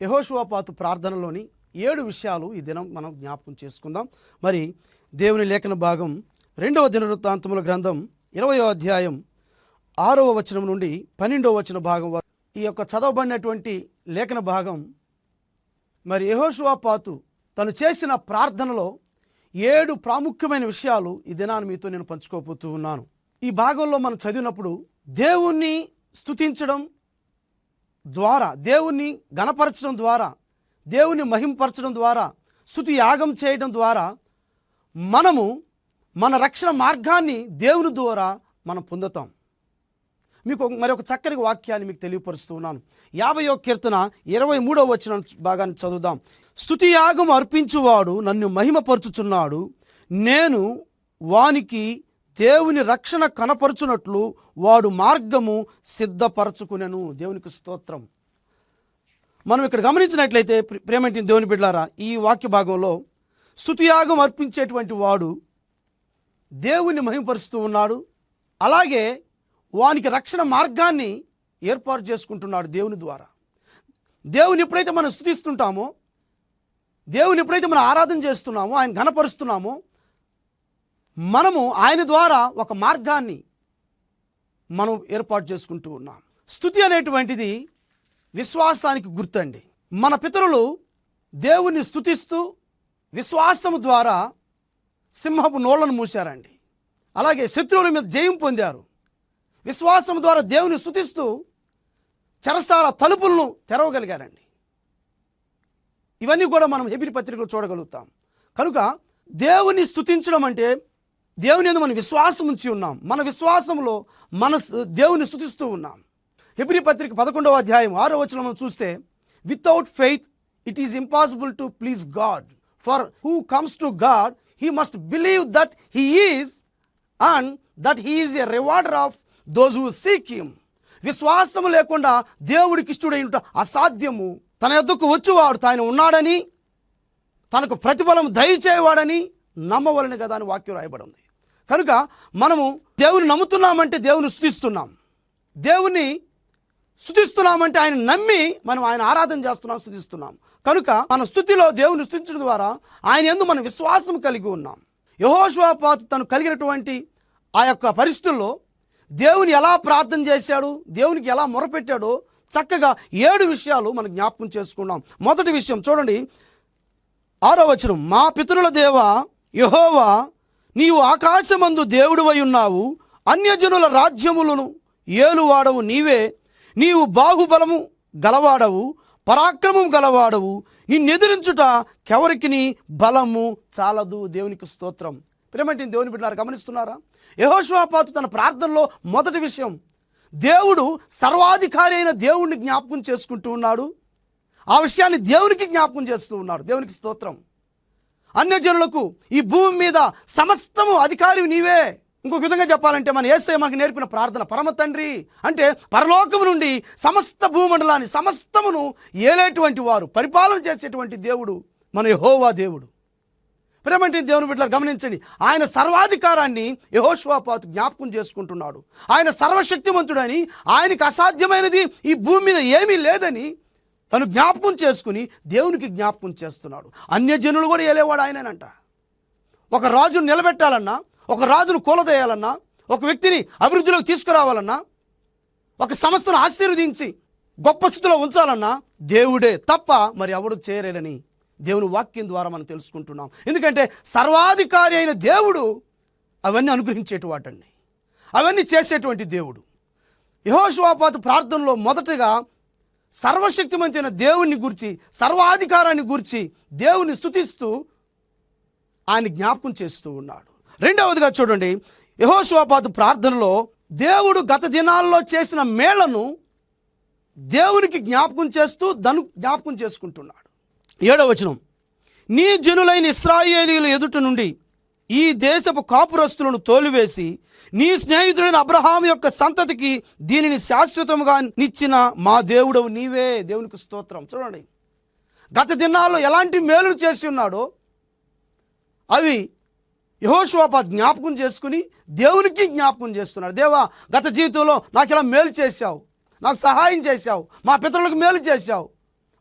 యెహోషువపాతు ప్రార్థనలోని 7 విషయాలు ఈ దినం మనం జ్ఞాపకం చేసుకుందాం. మరి దేవుని లేఖన భాగం 2వ దినవృత్తాంతముల గ్రంథం 20వ అధ్యాయం 6వ వచనం నుండి 12వ వచన భాగం వరకు ఈ యొక్క చదవబడినటువంటి లేఖన భాగం మరి యెహోషువపాతు తను చేసిన ప్రార్థనలో 7 ప్రాముఖ్యమైన విషయాలు ఈ దినాన్ని మీతో నేను పంచుకోబోతూ ఉన్నాను. ఈ భాగంలో మనం చదివినప్పుడు దేవుణ్ణి స్తుతించడం ద్వారా, దేవుణ్ణి గణపరచడం ద్వారా, దేవుని మహింపరచడం ద్వారా, స్తుతి యాగం చేయడం ద్వారా మనము మన రక్షణ మార్గాన్ని దేవుని ద్వారా మనం పొందుతాం. మీకు మరొక చక్కని వాక్యాన్ని మీకు తెలియపరుస్తూ ఉన్నాను. 50వ కీర్తన 23వ వచనం భాగాన్ని చదువుదాం. స్తుతి యాగం అర్పించువాడు నన్ను మహిమపరచుచున్నాడు, నేను వానికి దేవుని రక్షణ కనపరచునట్లు వాడు మార్గము సిద్ధపరచుకునెను. దేవునికి స్తోత్రం. మనం ఇక్కడ గమనించినట్లయితే ప్రేమేంటి దేవుని బిడ్డలారా, ఈ వాక్య భాగంలో స్తుతియాగం అర్పించేటువంటి వాడు దేవుని మహిమపరుస్తూ ఉన్నాడు, అలాగే వానికి రక్షణ మార్గాన్ని ఏర్పాటు చేసుకుంటున్నాడు దేవుని ద్వారా. దేవుని ఎప్పుడైతే మనం స్తుతిస్తుంటామో, దేవుని ఎప్పుడైతే మనం ఆరాధన చేస్తున్నామో, ఆయన ఘనపరుస్తున్నామో, మనము ఆయన ద్వారా ఒక మార్గాన్ని మనం ఏర్పాటు చేసుకుంటూ ఉన్నాం. స్తుతి అనేటువంటిది విశ్వాసానికి గుర్తండి. మన పితరులు దేవుని స్తుతిస్తూ విశ్వాసము ద్వారా సింహపు నోళ్లను మూశారండి. అలాగే శత్రువుల మీద జయం పొందారు. విశ్వాసం ద్వారా దేవుని స్తుతిస్తూ చెరసాల తలుపులను తెరవగలిగారండి. ఇవన్నీ కూడా మనం హెబ్రీ పత్రికలో చూడగలుగుతాం. కనుక దేవుని స్తుతించడం అంటే దేవుని యందు మనం విశ్వాసం ఉంచి ఉన్నాం. మన విశ్వాసంలో మన దేవుని స్తుతిస్తూ ఉన్నాం. హెబ్రీ పత్రిక 11వ అధ్యాయం 6వ వచనం చూస్తే, without faith it is impossible to please God, for who comes to God he must believe that he is and that he is a rewarder of those who seek him. విశ్వాసము లేకుండా దేవుడికి ఇష్టడైనట అసాధ్యము. తన యొద్దకు వచ్చువాడు తాను ఉన్నాడని, తనకు ప్రతిఫలం దయచేవాడని నమ్మవలని కదా అని వాక్యం రాయబడి ఉంది. కనుక మనము దేవుని నమ్ముతున్నామంటే దేవుని స్తుతిస్తున్నాం, దేవుని స్తుతిస్తున్నామంటే ఆయన నమ్మి మనం ఆయన ఆరాధన చేస్తున్నాం, స్తుతిస్తున్నాం. కనుక మన స్తుతిలో దేవుని స్తుతించడం ద్వారా ఆయన యందు మనం విశ్వాసం కలిగి ఉన్నాం. యెహోషువపాతు తను కలిగినటువంటి ఆ యొక్క పరిస్థితుల్లో దేవుని ఎలా ప్రార్థన చేశాడు, దేవునికి ఎలా మొరపెట్టాడో చక్కగా 7 విషయాలు మనం జ్ఞాపకం చేసుకున్నాం. మొదటి విషయం చూడండి, 6వ వచనం. మా పితరుల దేవా యెహోవా, నీవు ఆకాశమందు దేవుడివై ఉన్నావు, అన్యజనుల రాజ్యములను ఏలువాడవు నీవే. నీవు బాహుబలము గలవాడవు, పరాక్రమం గలవాడవు, నిన్నెదిరించుట కెవరికి నీ బలము చాలదు. దేవునికి స్తోత్రం. ప్రేమంటే దేవుని బిడ్డలారా, గమనిస్తున్నారా? యెహోషువపాతు తన ప్రార్థనలో మొదటి విషయం, దేవుడు సర్వాధికారి అయిన దేవుణ్ణి జ్ఞాపకం చేసుకుంటూ ఉన్నాడు. ఆ విషయాన్ని దేవునికి జ్ఞాపకం చేస్తూ ఉన్నాడు. దేవునికి స్తోత్రం. అన్యజనులకు ఈ భూమి మీద సమస్తము అధికారి నీవే. ఇంకొక విధంగా చెప్పాలంటే మన యేసయ్య మనకు నేర్పిన ప్రార్థన, పరమ తండ్రి అంటే పరలోకము నుండి సమస్త భూమండలాన్ని సమస్తమును ఏలేటువంటి వారు, పరిపాలన చేసేటువంటి దేవుడు మన యెహోవా దేవుడు. ప్రేమంటే దేవుని బిడ్డలారా, గమనించండి, ఆయన సర్వాధికారాన్ని యెహోషువపాతు జ్ఞాపకం చేసుకుంటున్నాడు. ఆయన సర్వశక్తిమంతుడని, ఆయనకి అసాధ్యమైనది ఈ భూమి మీద ఏమీ లేదని తను జ్ఞాపకం చేసుకుని దేవునికి జ్ఞాపకం చేస్తున్నాడు. అన్యజనులు కూడా ఏలేవాడు ఆయనేనంట. ఒక రాజును నిలబెట్టాలన్నా, ఒక రాజును కూలదేయాలన్నా, ఒక వ్యక్తిని అభివృద్ధిలోకి తీసుకురావాలన్నా, ఒక సంస్థను ఆశీర్వదించి గొప్ప స్థితిలో ఉంచాలన్నా దేవుడే తప్ప మరి ఎవడు చేయలేరని దేవుని వాక్యం ద్వారా మనం తెలుసుకుంటున్నాం. ఎందుకంటే సర్వాధికారి అయిన దేవుడు అవన్నీ అనుగ్రహించేటివాటండి, అవన్నీ చేసేటువంటి దేవుడు. యెహోషువపాతు ప్రార్థనలో మొదటగా సర్వశక్తిమంతైన దేవుని గురించి, సర్వాధికారాన్ని గురించి దేవుని స్తుతిస్తూ ఆయన జ్ఞాపకం చేస్తూ ఉన్నాడు. రెండవదిగా చూడండి, యెహోషువపాతు ప్రార్థనలో దేవుడు గత దినాల్లో చేసిన మేళ్లను దేవునికి జ్ఞాపకం చేస్తూ జ్ఞాపకం చేసుకుంటున్నాడు. 7వ వచనం. నీ జనులైన ఇశ్రాయేలీయుల ఎదుట నుండి ఈ దేశపు కాపురస్తులను తోలివేసి నీ స్నేహితుడైన అబ్రహాము యొక్క సంతతికి దీనిని శాశ్వతముగా నిచ్చిన మా దేవుడవు నీవే. దేవునికి స్తోత్రం. చూడండి, గత దినాల్లో ఎలాంటి మేలులు చేసి ఉన్నాడో అవి యెహోషువపాతు జ్ఞాపకం చేసుకుని దేవునికి జ్ఞాపకం చేస్తున్నాడు. దేవా, గత జీవితంలో నాకు ఇలా మేలు చేశావు, నాకు సహాయం చేశావు, మా పితరులకు మేలు చేశావు,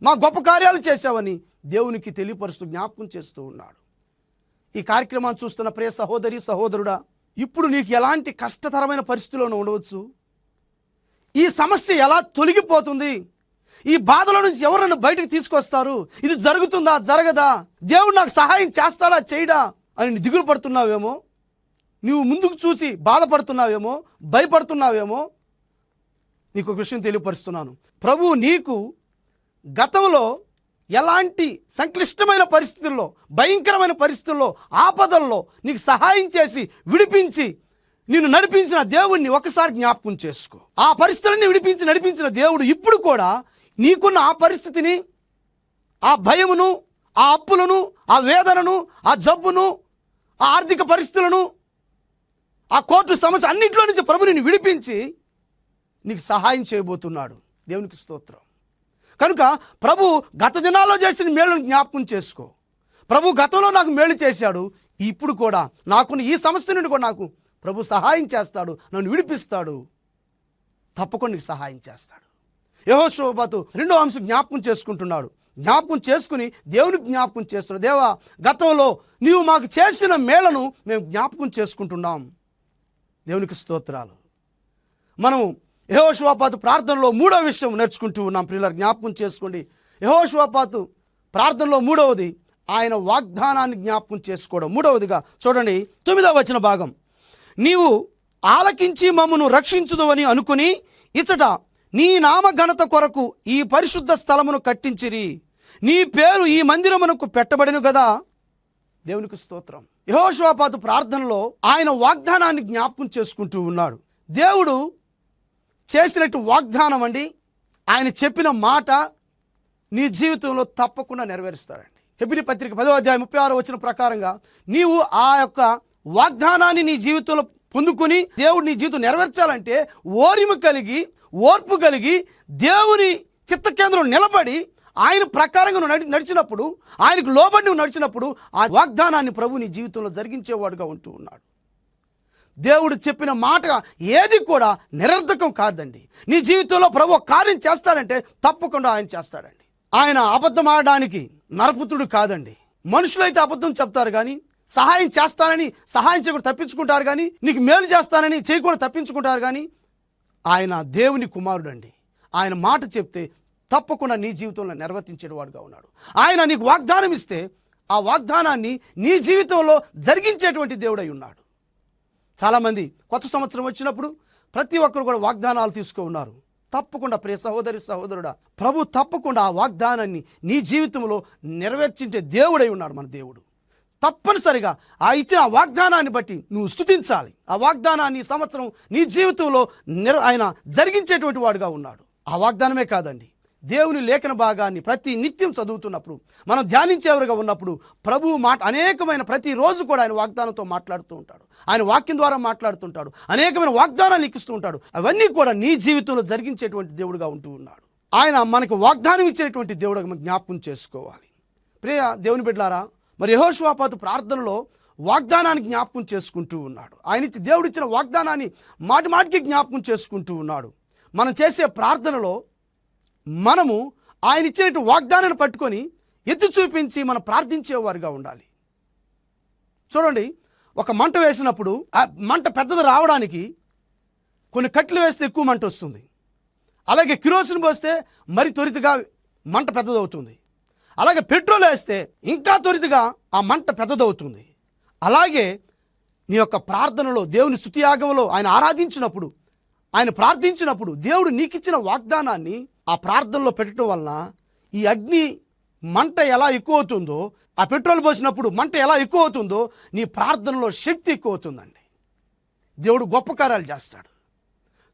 మా గొప్ప కార్యాలు చేశావని దేవునికి తెలియపరుస్తూ జ్ఞాపకం చేస్తూ ఉన్నాడు. ఈ కార్యక్రమాన్ని చూస్తున్న ప్రియ సహోదరి సహోదరుడా, ఇప్పుడు నీకు ఎలాంటి కష్టతరమైన పరిస్థితుల్లో ఉండవచ్చు, ఈ సమస్య ఎలా తొలగిపోతుంది, ఈ బాధల నుంచి ఎవరన్నా బయటకు తీసుకొస్తారు, ఇది జరుగుతుందా జరగదా, దేవుడు నాకు సహాయం చేస్తాడా చేయడా అని దిగులు పడుతున్నావేమో, నువ్వు ముందుకు చూసి బాధపడుతున్నావేమో, భయపడుతున్నావేమో, నీకు ఒక విషయం తెలియపరుస్తున్నాను. ప్రభువు నీకు గతంలో ఎలాంటి సంక్లిష్టమైన పరిస్థితుల్లో, భయంకరమైన పరిస్థితుల్లో, ఆపదల్లో నీకు సహాయం చేసి విడిపించి నిన్ను నడిపించిన దేవుణ్ణి ఒకసారి జ్ఞాపకం చేసుకో. ఆ పరిస్థితులన్నీ విడిపించి నడిపించిన దేవుడు ఇప్పుడు కూడా నీకున్న ఆ పరిస్థితిని, ఆ భయమును, ఆ అప్పులను, ఆ వేదనను, ఆ జబ్బును, ఆ ఆర్థిక పరిస్థితులను, ఆ కోర్టు సమస్య అన్నింటిలో నుంచి ప్రభు నిన్ను విడిపించి నీకు సహాయం చేయబోతున్నాడు. దేవునికి స్తోత్రం. కనుక ప్రభు గత దినాల్లో చేసిన మేలును జ్ఞాపకం చేసుకో. ప్రభు గతంలో నాకు మేలు చేశాడు, ఇప్పుడు కూడా నాకున్న ఈ సమస్య నుండి కూడా నాకు ప్రభు సహాయం చేస్తాడు, నన్ను విడిపిస్తాడు, తప్పకుండా నీకు సహాయం చేస్తాడు. యెహోషువపాతు 2వ అంశం జ్ఞాపకం చేసుకుంటున్నాడు. జ్ఞాపకం చేసుకుని దేవునికి జ్ఞాపకం చేస్తున్నాడు. దేవా, గతంలో నీవు మాకు చేసిన మేలను మేము జ్ఞాపకం చేసుకుంటున్నాం. దేవునికి స్తోత్రాలు. మనము యెహోషువపాతు ప్రార్థనలో 3వ విషయం నేర్చుకుంటూ ఉన్నాం. ప్రియులారా, జ్ఞాపకం చేసుకోండి. యెహోషువపాతు ప్రార్థనలో 3వది ఆయన వాగ్దానాన్ని జ్ఞాపకం చేసుకోవడం. 3వదిగా చూడండి, 9వ వచన భాగం. నీవు ఆలకించి మమ్మను రక్షించుదువని అనుకుని ఇచ్చట నీ నామ ఘనత కొరకు ఈ పరిశుద్ధ స్థలమును కట్టించిరి, నీ పేరు ఈ మందిరమునకు పెట్టబడిను కదా. దేవునికి స్తోత్రం. యెహోషువపాతు ప్రార్థనలో ఆయన వాగ్దానాన్ని జ్ఞాపకం చేసుకుంటూ ఉన్నాడు. దేవుడు చేసినట్టు వాగ్దానం అండి, ఆయన చెప్పిన మాట నీ జీవితంలో తప్పకుండా నెరవేరుస్తాడండి. హెబ్రీ పత్రిక 10వ అధ్యాయం 36వ వచనం ప్రకారంగా నీవు ఆ యొక్క వాగ్దానాన్ని నీ జీవితంలో పొందుకుని దేవుడు నీ జీవితం నెరవేర్చాలంటే ఓర్పు కలిగి దేవుని చిత్త కేంద్రం నిలబడి ఆయన ప్రకారంగా నువ్వు నడిచినప్పుడు, ఆయనకు లోబడి నువ్వు నడిచినప్పుడు ఆ వాగ్దానాన్ని ప్రభు నీ జీవితంలో జరిగించేవాడుగా ఉంటూ ఉన్నాడు. దేవుడు చెప్పిన మాట ఏది కూడా నిరర్ధకం కాదండి. నీ జీవితంలో ప్రభు కార్యం చేస్తాడంటే తప్పకుండా ఆయన చేస్తాడండి. ఆయన అబద్ధం ఆడడానికి నరపుత్రుడు కాదండి. మనుషులైతే అబద్ధం చెప్తారు కానీ, సహాయం చేస్తానని సహాయం చేయకుండా తప్పించుకుంటారు కానీ, నీకు మేలు చేస్తానని చేయకుండా తప్పించుకుంటారు కానీ, ఆయన దేవుని కుమారుడు అండి. ఆయన మాట చెప్తే తప్పకుండా నీ జీవితంలో నిర్వర్తించేవాడుగా ఉన్నాడు. ఆయన నీకు వాగ్దానం ఇస్తే ఆ వాగ్దానాన్ని నీ జీవితంలో జరిగించేటువంటి దేవుడై ఉన్నాడు. చాలామంది కొత్త సంవత్సరం వచ్చినప్పుడు ప్రతి ఒక్కరు కూడా వాగ్దానాలు తీసుకు ఉన్నారు. తప్పకుండా ప్రియ సహోదరి సహోదరుడా, ప్రభు తప్పకుండా ఆ వాగ్దానాన్ని నీ జీవితంలో నెరవేర్చించే దేవుడై ఉన్నాడు మన దేవుడు. తప్పనిసరిగా ఆ ఇచ్చిన వాగ్దానాన్ని బట్టి నువ్వు స్తుతించాలి. ఆ వాగ్దానాన్ని ఈ సంవత్సరం నీ జీవితంలో ఆయన జరిగించేటువంటి వాడుగా ఉన్నాడు. ఆ వాగ్దానమే కాదండి, దేవుని లేఖన భాగాన్ని ప్రతి నిత్యం చదువుతున్నప్పుడు, మనం ధ్యానించేవారుగా ఉన్నప్పుడు ప్రభువు మాట అనేకమైన ప్రతిరోజు కూడా ఆయన వాగ్దానంతో మాట్లాడుతూ ఉంటాడు. ఆయన వాక్యం ద్వారా మాట్లాడుతుంటాడు. అనేకమైన వాగ్దానాలు ఇస్తూ ఉంటాడు. అవన్నీ కూడా నీ జీవితంలో జరిగించేటువంటి దేవుడుగా ఉంటూ ఉన్నాడు. ఆయన మనకు వాగ్దానం ఇచ్చేటువంటి దేవుడుగా మనం జ్ఞాపకం చేసుకోవాలి. ప్రియ దేవుని బిడ్డలారా, మరి యెహోషువపాతు ప్రార్థనలో వాగ్దానాన్ని జ్ఞాపకం చేసుకుంటూ ఉన్నాడు. ఆయన దేవుడిచ్చిన వాగ్దానాన్ని మాటి మాటికి జ్ఞాపకం చేసుకుంటూ ఉన్నాడు. మనం చేసే ప్రార్థనలో మనము ఆయన ఇచ్చినట్టు వాగ్దానాన్ని పట్టుకొని ఎత్తి చూపించి మనం ప్రార్థించేవారుగా ఉండాలి. చూడండి, ఒక మంట వేసినప్పుడు ఆ మంట పెద్దది రావడానికి కొన్ని కట్లు వేస్తే ఎక్కువ మంట వస్తుంది. అలాగే కిరోసిన్ పోస్తే మరి త్వరితగా మంట పెద్దదవుతుంది. అలాగే పెట్రోల్ వేస్తే ఇంకా త్వరితగా ఆ మంట పెద్దదవుతుంది. అలాగే నీ యొక్క ప్రార్థనలో, దేవుని స్తుతియాగంలో ఆయన ఆరాధించినప్పుడు, ఆయన ప్రార్థించినప్పుడు దేవుడు నీకిచ్చిన వాగ్దానాన్ని ఆ ప్రార్థనలో పెట్టడం వలన ఈ అగ్ని మంట ఎలా ఎక్కువ అవుతుందో, ఆ పెట్రోల్ పోసినప్పుడు మంట ఎలా ఎక్కువ అవుతుందో, నీ ప్రార్థనలో శక్తి ఎక్కువ అవుతుందండి. దేవుడు గొప్ప కార్యాలు చేస్తాడు.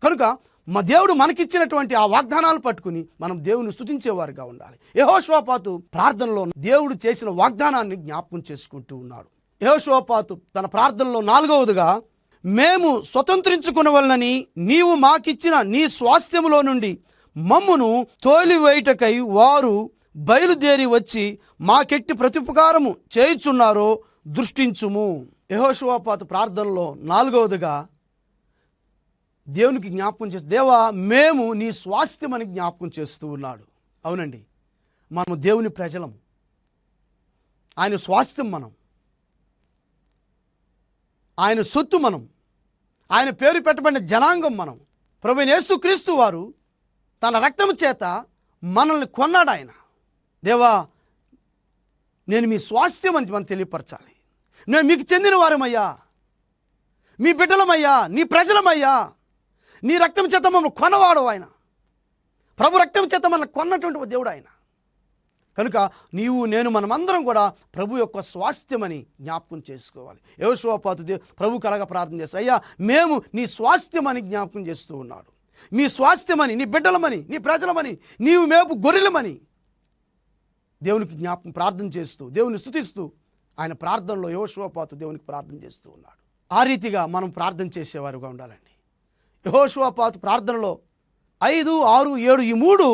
కనుక మా దేవుడు మనకిచ్చినటువంటి ఆ వాగ్దానాలు పట్టుకుని మనం దేవుని స్తుతించేవారుగా ఉండాలి. యెహోషువపాతు ప్రార్థనలో దేవుడు చేసిన వాగ్దానాన్ని జ్ఞాపకం చేసుకుంటూ ఉన్నాడు. యెహోషువపాతు తన ప్రార్థనలో 4వదిగా, మేము స్వతంత్రించుకునవలనని నీవు మాకిచ్చిన నీ స్వాస్థ్యములో నుండి మమ్మును తోలివేయుటకై వారు బయలుదేరి వచ్చి మాకెట్టి ప్రత్యుపకారము చేయుచున్నారో దృష్టించుము. యెహోషువపాతు ప్రార్థనలో 4వదిగా దేవునికి జ్ఞాపకం చేస్తూ, దేవా మేము నీ స్వాస్థ్యం అని జ్ఞాపకం చేస్తూ ఉన్నాడు. అవునండి, మనం దేవుని ప్రజలం, ఆయన స్వాస్థ్యం మనం, ఆయన సొత్తు మనం, ఆయన పేరు పెట్టబడిన జనాంగం మనం. ప్రభువైన యేసుక్రీస్తు వారు తన రక్తము చేత మనల్ని కొన్నాడు. ఆయన దేవా నేను మీ స్వాస్థ్యం అని మనం తెలియపరచాలి. నేను మీకు చెందిన వారమయ్యా, మీ బిడ్డలమయ్యా, నీ ప్రజలమయ్యా, నీ రక్తం చేత మమ్మల్ని కొన్నవాడు ఆయన. ప్రభు రక్తం చేత మనల్ని కొన్నటువంటి దేవుడు ఆయన. కనుక నీవు నేను మనమందరం కూడా ప్రభు యొక్క స్వాస్థ్యమని జ్ఞాపకం చేసుకోవాలి. యెహోషువపాతు ప్రభు కలగా ప్రార్థన చేస్తారు, అయ్యా మేము నీ స్వాస్థ్యమని జ్ఞాపకం చేస్తూ ఉన్నాడు. మీ స్వాస్థ్యమని, నీ బిడ్డలమని, నీ ప్రజలమని, నీవు మేపు గొర్రెలమని దేవునికి జ్ఞాపకం ప్రార్థన చేస్తూ, దేవుని స్తుతిస్తూ ఆయన ప్రార్థనలో యెహోషువపాతు దేవునికి ప్రార్థన చేస్తూ ఉన్నాడు. ఆ రీతిగా మనం ప్రార్థన చేసేవారుగా ఉండాలండి. యెహోషువపాతు ప్రార్థనలో 5, 6, 7 ఈ 3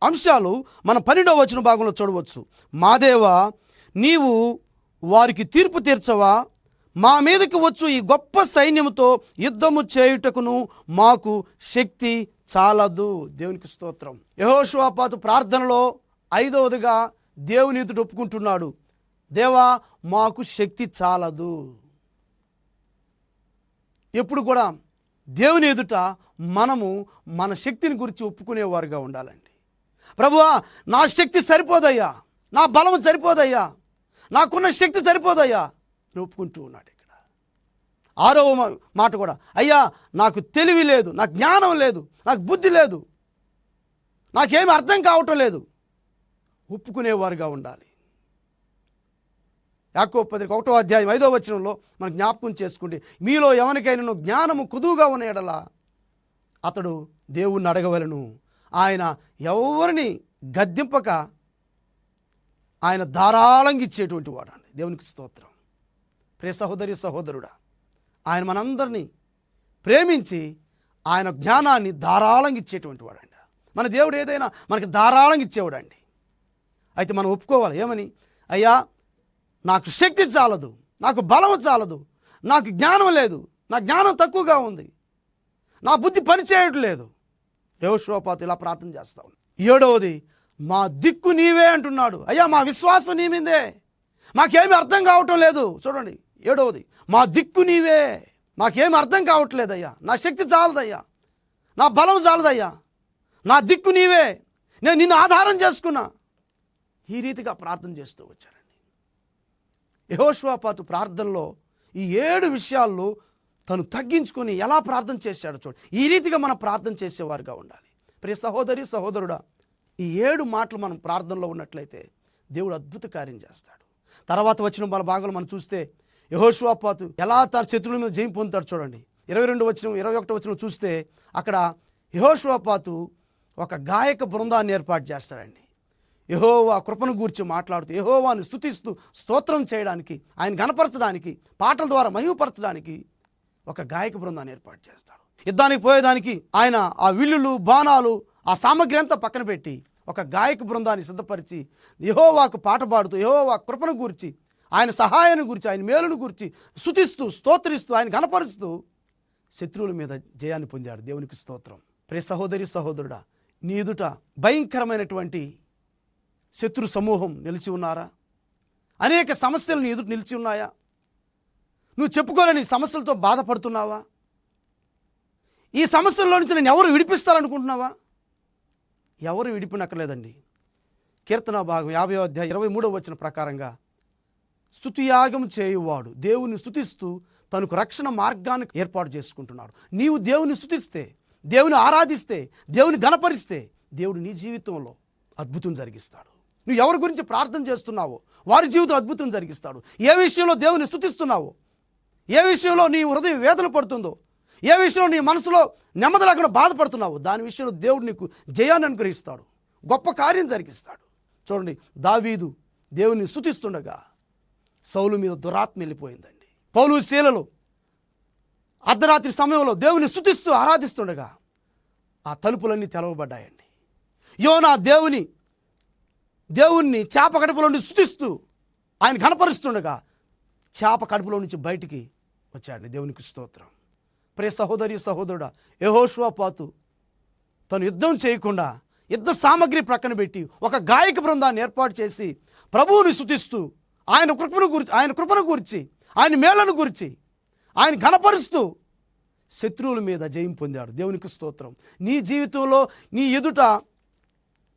అంశాలు మనం 12వ వచన భాగంలో చూడవచ్చు. మా దేవా నీవు వారికి తీర్పు తీర్చవా, మా మీదకి వచ్చు ఈ గొప్ప సైన్యముతో యుద్ధము చేయుటకును మాకు శక్తి చాలదు. దేవునికి స్తోత్రం. యెహోషువపాతు ప్రార్థనలో 5వదిగా దేవుని ఎదుట ఒప్పుకుంటున్నాడు, దేవా మాకు శక్తి చాలదు. ఎప్పుడు కూడా దేవుని ఎదుట మనము మన శక్తిని గురించి ఒప్పుకునేవారుగా ఉండాలండి. ప్రభువా నా శక్తి సరిపోదయ్యా, నా బలం సరిపోదయ్యా, నాకున్న శక్తి సరిపోదయ్యా అని ఒప్పుకుంటూ ఉన్నాడు. ఇక్కడ 6వ మాట కూడా, అయ్యా నాకు తెలివి లేదు, నాకు జ్ఞానం లేదు, నాకు బుద్ధి లేదు, నాకేమి అర్థం కావటం లేదు, ఒప్పుకునేవారుగా ఉండాలి. యాకోబు పత్రిక 1వ అధ్యాయం 5వ వచనంలో మనం జ్ఞాపకం చేసుకుంటే, మీలో ఎవరికైనా జ్ఞానము కుదువుగా ఉన్న ఎడల అతడు దేవుణ్ణి అడగవలను, ఆయన ఎవరిని గద్దింపక ఆయన ధారాళంగా ఇచ్చేటువంటి వాడు అండి. దేవునికి స్తోత్రం. ప్రియ సహోదరి సహోదరుడా, ఆయన మనందరినీ ప్రేమించి ఆయన జ్ఞానాన్ని ధారాళంగా ఇచ్చేటువంటి వాడండి. మన దేవుడు ఏదైనా మనకి ధారాళంగా ఇచ్చేవాడండి. అయితే మనం ఒప్పుకోవాలి, ఏమని, అయ్యా నాకు శక్తి చాలదు, నాకు బలం చాలదు, నాకు జ్ఞానం లేదు, నా జ్ఞానం తక్కువగా ఉంది, నా బుద్ధి పనిచేయడం లేదు. యెహోషువపాతు ఇలా ప్రార్థన చేస్తా ఉంది. 7వది, మా దిక్కు నీవే అంటున్నాడు. అయ్యా మా విశ్వాసం నీ మీదే, మాకేమీ అర్థం కావటం లేదు. చూడండి 7వది, మా దిక్కు నీవే, మాకేమీ అర్థం కావట్లేదయ్యా, నా శక్తి చాలదయ్యా, నా బలం చాలదయ్యా, నా దిక్కు నీవే, నేను నిన్ను ఆధారం చేసుకున్నా. ఈ రీతిగా ప్రార్థన చేస్తూ వచ్చారండి. యెహోషువపాతు ప్రార్థనలో ఈ 7 విషయాల్లో తను తగ్గించుకొని ఎలా ప్రార్థన చేశాడో చూడండి. ఈ రీతిగా మనం ప్రార్థన చేసేవారుగా ఉండాలి. ప్రియ సహోదరి సహోదరుడా, ఈ 7 మాటలు మనం ప్రార్థనలో ఉన్నట్లయితే దేవుడు అద్భుత కార్యం చేస్తాడు. తర్వాత వచ్చిన మన భాగంలో మనం చూస్తే యెహోషువపాతు ఎలా తన శత్రువుల మీద జయం పొందుతాడు చూడండి. 22 వచనం 21 వచనం చూస్తే అక్కడ యెహోషువపాతు ఒక గాయక బృందాన్ని ఏర్పాటు చేస్తాడండి. యెహోవా కృపను గూర్చి మాట్లాడుతూ, యెహోవాను స్తుతిస్తూ స్తోత్రం చేయడానికి, ఆయన గణపరచడానికి, పాటల ద్వారా మహిమపరచడానికి ఒక గాయక బృందాన్ని ఏర్పాటు చేస్తాడు. యుద్ధానికి పోయేదానికి ఆయన ఆ విల్లులు, బాణాలు, ఆ సామగ్రి అంతా పక్కన పెట్టి ఒక గాయక బృందాన్ని సిద్ధపరిచి యెహోవాకు పాట పాడుతూ, యెహోవా కృపను గూర్చి, ఆయన సహాయాన్ని గురించి, ఆయన మేలును గురించి స్తుతిస్తూ స్తోత్రిస్తూ ఆయన గణపరుస్తూ శత్రువుల మీద జయాన్ని పొందాడు. దేవునికి స్తోత్రం. ప్రియ సహోదరి సహోదరుడా, నీ ఎదుట భయంకరమైనటువంటి శత్రు సమూహం నిలిచి ఉన్నారా? అనేక సమస్యలు నీ ఎదుట నిలిచి ఉన్నాయా? నువ్వు చెప్పుకోలేని సమస్యలతో బాధపడుతున్నావా? ఈ సమస్యల్లో నుంచి నేను ఎవరు విడిపిస్తారనుకుంటున్నావా? ఎవరు విడిపినక్కర్లేదండి. కీర్తన భాగం 50వ అధ్యాయం 23వ వచనం ప్రకారంగా, స్తుతియాగం చేయువాడు దేవుని స్తుతిస్తూ తనకు రక్షణ మార్గాన్ని ఏర్పాటు చేసుకుంటున్నాడు. నీవు దేవుని స్తుతిస్తే, దేవుని ఆరాధిస్తే, దేవుని గణపరిస్తే దేవుడు నీ జీవితంలో అద్భుతం జరిగిస్తాడు. నువ్వు ఎవరి గురించి ప్రార్థన చేస్తున్నావో వారి జీవితంలో అద్భుతం జరిగిస్తాడు. ఏ విషయంలో దేవుని స్తుతిస్తున్నావో, ఏ విషయంలో నీ హృదయం వేదన పడుతుందో, ఏ విషయంలో నీ మనసులో నెమ్మది లేకుండా బాధపడుతున్నావో దాని విషయంలో దేవుడు నీకు జయాన్ని అనుగ్రహిస్తాడు, గొప్ప కార్యం జరిగిస్తాడు. చూడండి, దావీదు దేవుని స్తుతిస్తుండగా సౌలు మీద దురాత్మ వెళ్ళిపోయిందండి. పౌలు శీలలు అర్ధరాత్రి సమయంలో దేవుని స్తుతిస్తూ ఆరాధిస్తుండగా ఆ తలుపులన్నీ తెరవబడ్డాయండి. యోనా దేవుణ్ణి చేప కడుపులో నుండి స్తుతిస్తూ ఆయన కనపరుస్తుండగా చేప కడుపులో నుంచి బయటికి వచ్చాడు. దేవునికి స్తోత్రం. ప్రియ సహోదరి సహోదరుడా, యెహోషువపాతు తను యుద్ధం చేయకుండా యుద్ధ సామగ్రి ప్రక్కన పెట్టి ఒక గాయక బృందాన్ని ఏర్పాటు చేసి ప్రభువుని స్తుతిస్తూ ఆయన కృపను గురించి ఆయన మేళ్లను గురించి ఆయన ఘనపరుస్తూ శత్రువుల మీద జయం పొందాడు. దేవునికి స్తోత్రం. నీ జీవితంలో నీ ఎదుట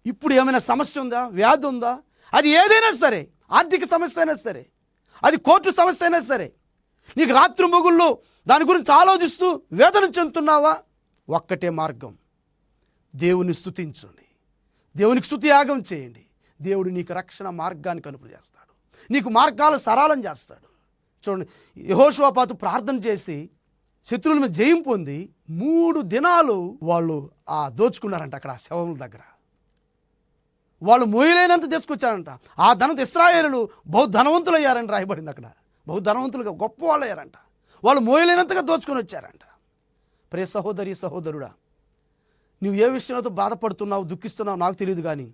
ఇప్పుడు ఏమైనా సమస్య ఉందా, వ్యాధి ఉందా, అది ఏదైనా సరే, ఆర్థిక సమస్య అయినా సరే, అది కోర్టు సమస్య అయినా సరే, నీకు రాత్రి మొగుళ్ళు దాని గురించి ఆలోచిస్తూ వేదన చెందుతున్నావా? ఒక్కటే మార్గం, దేవుని స్తుతించండి, దేవునికి స్తుతి యాగం చేయండి. దేవుడు నీకు రక్షణ మార్గాన్ని కలుపు చేస్తాడు, నీకు మార్గాలు సరళం చేస్తాడు. చూడండి, యెహోషువపాతు ప్రార్థన చేసి శత్రువుల మీద జయం పొంది 3 దినాలు వాళ్ళు దోచుకున్నారంట. అక్కడ శవముల దగ్గర వాళ్ళు మోయలేనంత తీసుకొచ్చారంట. ఆ ధనంతో ఇశ్రాయేలులు బహుధనవంతులు అయ్యారని రాయబడింది. అక్కడ బహుధనవంతులుగా గొప్ప వాళ్ళు అయ్యారంట. వాళ్ళు మోయలేనంతగా దోచుకొని వచ్చారంట. ప్రియ సహోదరి సహోదరుడా, నువ్వు ఏ విషయంతో బాధపడుతున్నావు, దుఃఖిస్తున్నావు నాకు తెలియదు, కానీ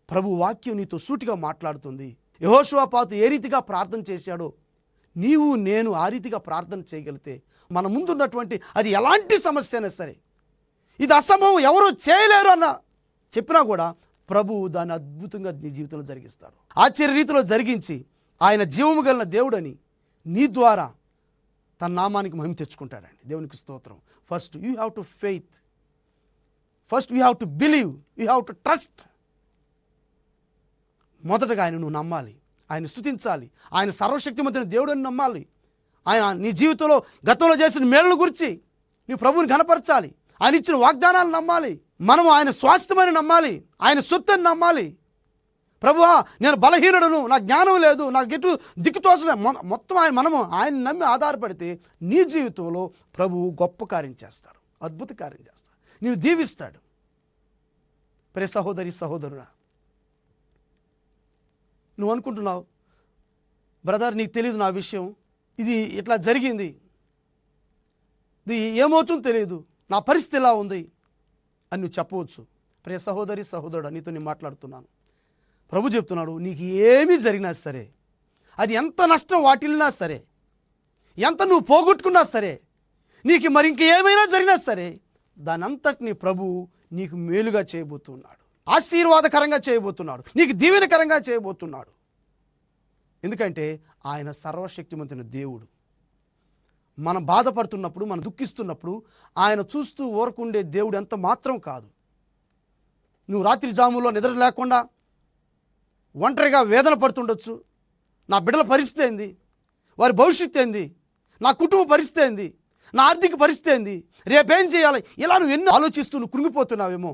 ప్రభు వాక్యం నీతో సూటిగా మాట్లాడుతుంది. యెహోషువపాతు ఏ రీతిగా ప్రార్థన చేశాడో నీవు నేను ఆ రీతిగా ప్రార్థన చేయగలిగితే మన ముందున్నటువంటి అది ఎలాంటి సమస్య అయినా సరే, ఇది అసంభవం, ఎవరు చేయలేరు అన్న చెప్పినా కూడా ప్రభువు దాన్ని అద్భుతంగా నీ జీవితంలో జరిగిస్తాడు. ఆశ్చర్య రీతిలో జరిగించి ఆయన జీవము కలిగిన దేవుడని నీ ద్వారా తన నామానికి మహిమ తెచ్చుకుంటాడండి. దేవునికి స్తోత్రం. First you have to faith, first you have to believe, you have to trust. మొదటగా ఆయన నువ్వు నమ్మాలి, ఆయన స్తుతించాలి, ఆయన సర్వశక్తిమంతుని దేవుడని నమ్మాలి. ఆయన నీ జీవితంలో గతంలో చేసిన మేలుల గురించి నీ ప్రభువుని ఘనపరచాలి. ఆయన ఇచ్చిన వాగ్దానాలు నమ్మాలి. మనము ఆయన స్వాస్థ్యమని నమ్మాలి, ఆయన సొత్తని నమ్మాలి. ప్రభువా, నేను బలహీనుడను, నాకు జ్ఞానం లేదు, నాకు ఎటు దిక్కుతోసలే, మొత్తం మనము ఆయన నమ్మి ఆధారపడితే నీ జీవితంలో ప్రభువు గొప్ప కార్యం చేస్తాడు, అద్భుత కార్యం చేస్తాడు, నీవు దీవిస్తాడు. ప్రియ సహోదరి సహోదరుడా, నువ్వు అనుకుంటున్నావు, బ్రదర్ నీకు తెలియదు నా విషయం, ఇది ఇట్లా జరిగింది, ఇది ఏమవుతుందో తెలియదు, నా పరిస్థితి ఎలా ఉంది అని నువ్వు చెప్పవచ్చు. ప్రియ సహోదరి సహోదరుడా, నీతో నేను మాట్లాడుతున్నాను. ప్రభు చెప్తున్నాడు, నీకు ఏమీ జరిగినా సరే, అది ఎంత నష్టం వాటిల్లినా సరే, ఎంత నువ్వు పోగొట్టుకున్నా సరే, నీకు మరి ఇంకేమైనా జరిగినా సరే, దాని అంతటిని ప్రభు నీకు మేలుగా చేయబోతున్నాడు, ఆశీర్వాదకరంగా చేయబోతున్నాడు, నీకు దీవెనకరంగా చేయబోతున్నాడు. ఎందుకంటే ఆయన సర్వశక్తిమంతుని దేవుడు. మనం బాధపడుతున్నప్పుడు, మనం దుఃఖిస్తున్నప్పుడు ఆయన చూస్తూ ఊరకుండే దేవుడు ఎంత మాత్రం కాదు. నువ్వు రాత్రి జాములో నిద్ర లేకుండా ఒంటరిగా వేదన పడుతుండొచ్చు. నా బిడ్డల పరిస్థితి ఏంది, వారి భవిష్యత్తు ఏంది, నా కుటుంబ పరిస్థితి ఏంది, నా ఆర్థిక పరిస్థితి ఏంది, రేపేం చేయాలి, ఇలా నువ్వు ఎన్నో ఆలోచిస్తూ నువ్వు కృంగిపోతున్నావేమో.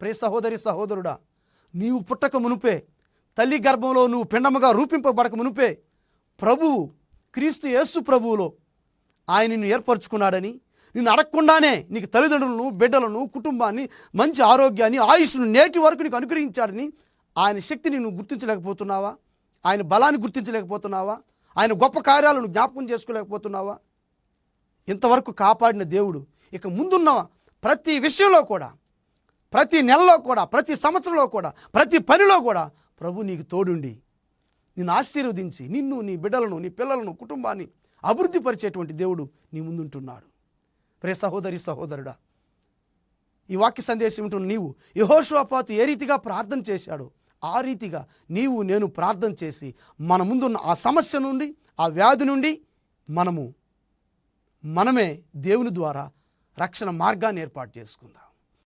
ప్రియ సహోదరి సహోదరుడా, నీవు పుట్టక మునుపే, తల్లి గర్భంలో నువ్వు పిండముగా రూపింపబడక మునుపే ప్రభువు, క్రీస్తు యేసు ప్రభువులో ఆయన నిన్ను ఏర్పరచుకున్నాడని, నిన్ను అడగకుండానే నీకు తల్లిదండ్రులను, బిడ్డలను, కుటుంబాన్ని, మంచి ఆరోగ్యాన్ని, ఆయుష్ను నేటి వరకు నీకు అనుగ్రహించాడని ఆయన శక్తిని నువ్వు గుర్తించలేకపోతున్నావా? ఆయన బలాన్ని గుర్తించలేకపోతున్నావా? ఆయన గొప్ప కార్యాలను జ్ఞాపకం చేసుకోలేకపోతున్నావా? ఇంతవరకు కాపాడిన దేవుడు ఇక ముందున్న ప్రతి విషయంలో కూడా, ప్రతి నెలలో కూడా, ప్రతి సంవత్సరంలో కూడా, ప్రతి పనిలో కూడా ప్రభు నీకు తోడుండి నిన్ను ఆశీర్వదించి నిన్ను, నీ బిడ్డలను, నీ పిల్లలను, కుటుంబాన్ని అభివృద్ధి పరిచేటువంటి దేవుడు నీ ముందుంటున్నాడు. ప్రియ సహోదరి సహోదరుడా, ఈ వాక్య సందేశం వింటున్న నీవు యెహోషువపాతు ఏ రీతిగా ప్రార్థన చేశాడో ఆ రీతిగా నీవు నేను ప్రార్థన చేసి మన ముందున్న ఆ సమస్య నుండి, ఆ వ్యాధి నుండి మనమే దేవుని ద్వారా రక్షణ మార్గాన్ని ఏర్పాటు చేసుకుందాం.